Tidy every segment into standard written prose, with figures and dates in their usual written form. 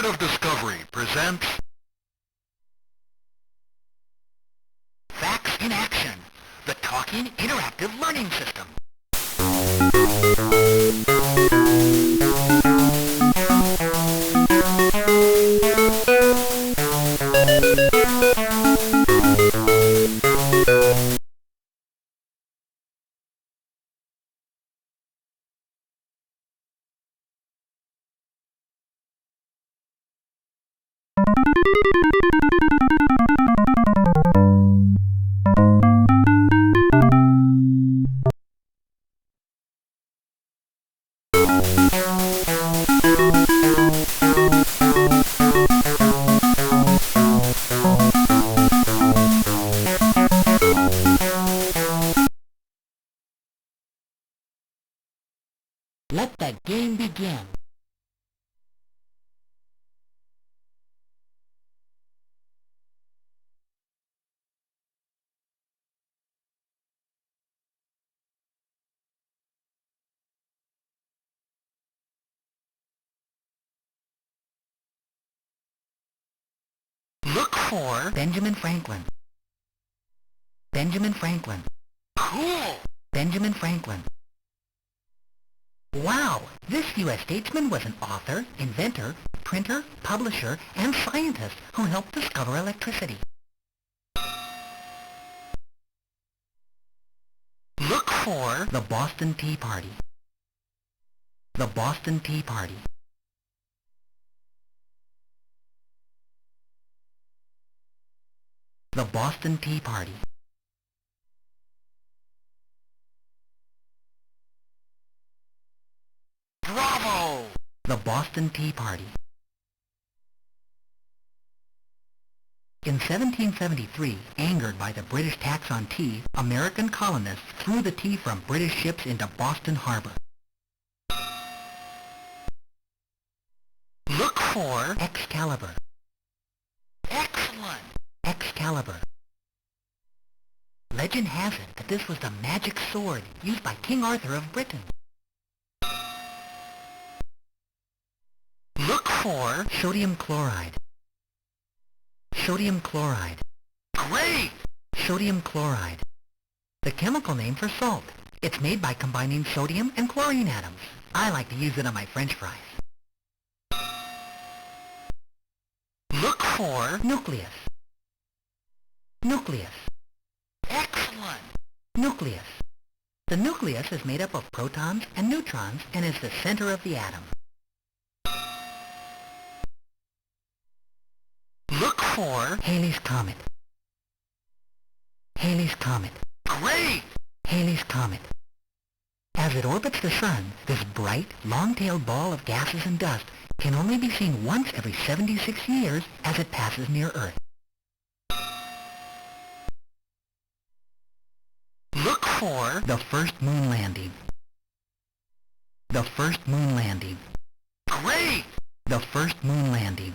Spirit of Discovery presents Facts in Action, the talking interactive learning system. Let the game begin. Look for Benjamin Franklin. Benjamin Franklin. Cool! Benjamin Franklin. Wow! This U.S. statesman was an author, inventor, printer, publisher, and scientist who helped discover electricity. Look for the Boston Tea Party. The Boston Tea Party. The Boston Tea Party. Bravo! The Boston Tea Party. In 1773, angered by the British tax on tea, American colonists threw the tea from British ships into Boston Harbor. Look for Excalibur. Excellent! Excalibur. Legend has it that this was the magic sword used by King Arthur of Britain. Look for sodium chloride. Sodium chloride. Great! Sodium chloride. The chemical name for salt. It's made by combining sodium and chlorine atoms. I like to use it on my French fries. Look for nucleus. Nucleus. Excellent! Nucleus. The nucleus is made up of protons and neutrons and is the center of the atom. Look for Halley's Comet. Halley's Comet. Great! Halley's Comet. As it orbits the sun, this bright, long-tailed ball of gases and dust can only be seen once every 76 years as it passes near Earth. Look for the first moon landing. The first moon landing. Great! The first moon landing.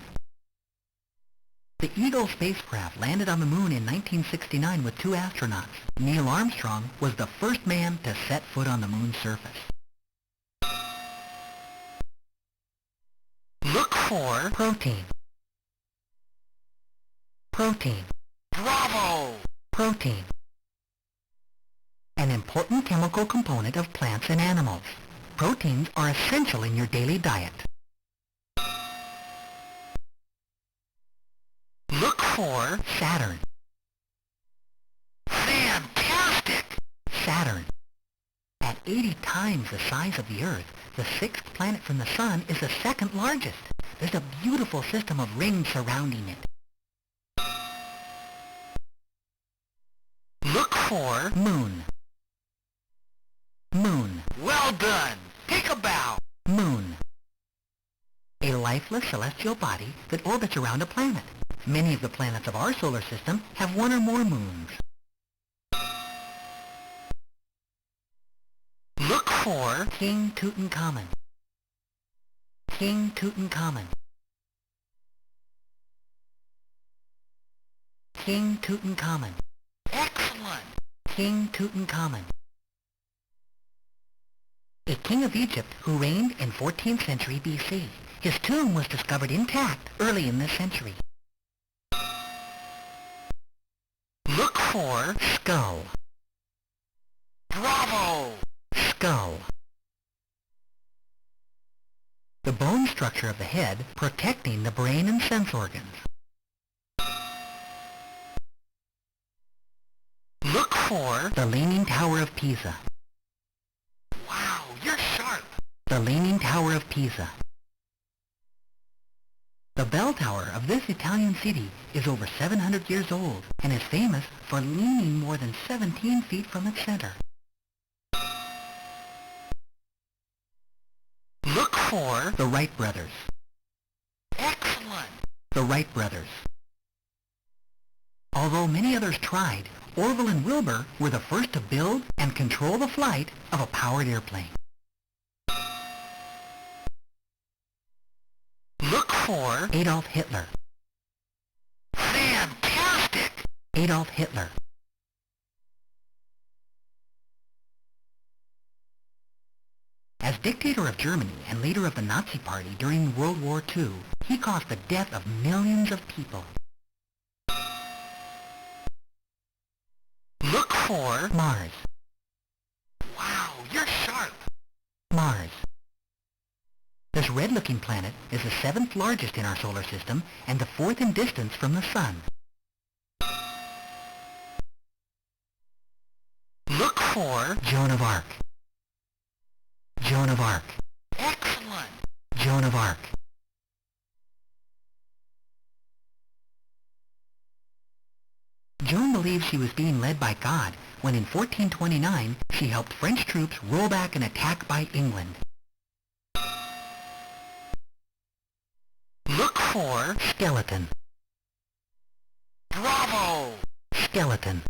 The Eagle spacecraft landed on the moon in 1969 with 2 astronauts. Neil Armstrong was the first man to set foot on the moon's surface. Look for protein. Protein. Bravo! Protein. An important chemical component of plants and animals. Proteins are essential in your daily diet. Look for Saturn. Fantastic! Saturn. At 80 times the size of the Earth, the 6th planet from the Sun is the 2nd largest. There's a beautiful system of rings surrounding it. Look for Moon. Moon. Well done! Take a bow! Moon. A lifeless celestial body that orbits around a planet. Many of the planets of our solar system have 1 or more moons. Look for King Tutankhamun. King Tutankhamun. King Tutankhamun. Excellent! King Tutankhamun. A king of Egypt who reigned in 14th century BC. His tomb was discovered intact early in this century. Look for skull. Bravo! Skull. The bone structure of the head protecting the brain and sense organs. Look for the Leaning Tower of Pisa. Wow, you're sharp! The Leaning Tower of Pisa. The bell tower of this Italian city is over 700 years old and is famous for leaning more than 17 feet from its center. Look for the Wright Brothers. Excellent! The Wright Brothers. Although many others tried, Orville and Wilbur were the first to build and control the flight of a powered airplane. Look for Adolf Hitler. Fantastic! Adolf Hitler. As dictator of Germany and leader of the Nazi Party during World War II, he caused the death of millions of people. Look for Mars. Wow, you're sharp! Mars. This red-looking planet is the 7th largest in our solar system and the 4th in distance from the Sun. Look for Joan of Arc. Joan of Arc. Excellent! Joan of Arc. Joan believed she was being led by God when in 1429 she helped French troops roll back an attack by England. Look for skeleton. Bravo! Skeleton.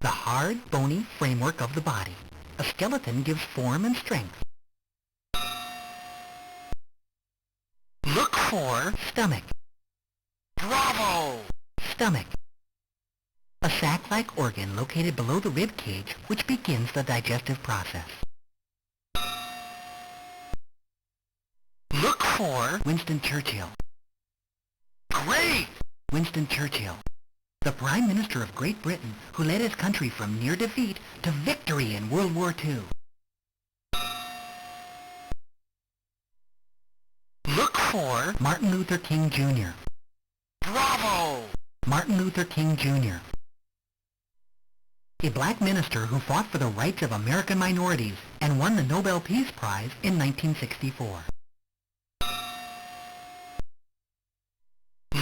The hard, bony framework of the body. A skeleton gives form and strength. Look for stomach. Bravo! Stomach. A sac-like organ located below the rib cage which begins the digestive process. Look for Winston Churchill. Great! Winston Churchill. The Prime Minister of Great Britain who led his country from near defeat to victory in World War II. Look for Martin Luther King Jr. Bravo! Martin Luther King Jr. A black minister who fought for the rights of American minorities and won the Nobel Peace Prize in 1964.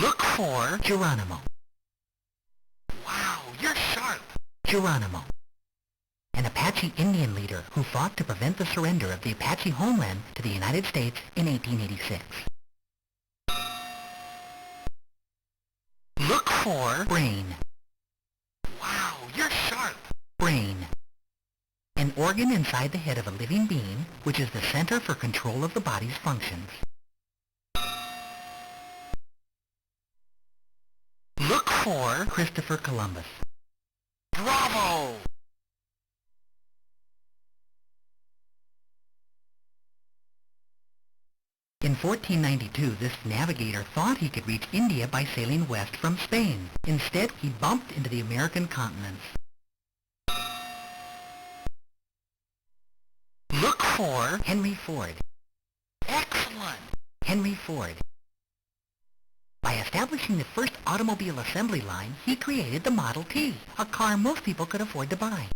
Look for Geronimo. Wow, you're sharp! Geronimo. An Apache Indian leader who fought to prevent the surrender of the Apache homeland to the United States in 1886. Look for brain. Wow, you're sharp! Brain. An organ inside the head of a living being, which is the center for control of the body's functions. Look for Christopher Columbus. Bravo! In 1492, this navigator thought he could reach India by sailing west from Spain. Instead, he bumped into the American continents. Look for Henry Ford. Excellent! Henry Ford. By establishing the first automobile assembly line, he created the Model T, a car most people could afford to buy.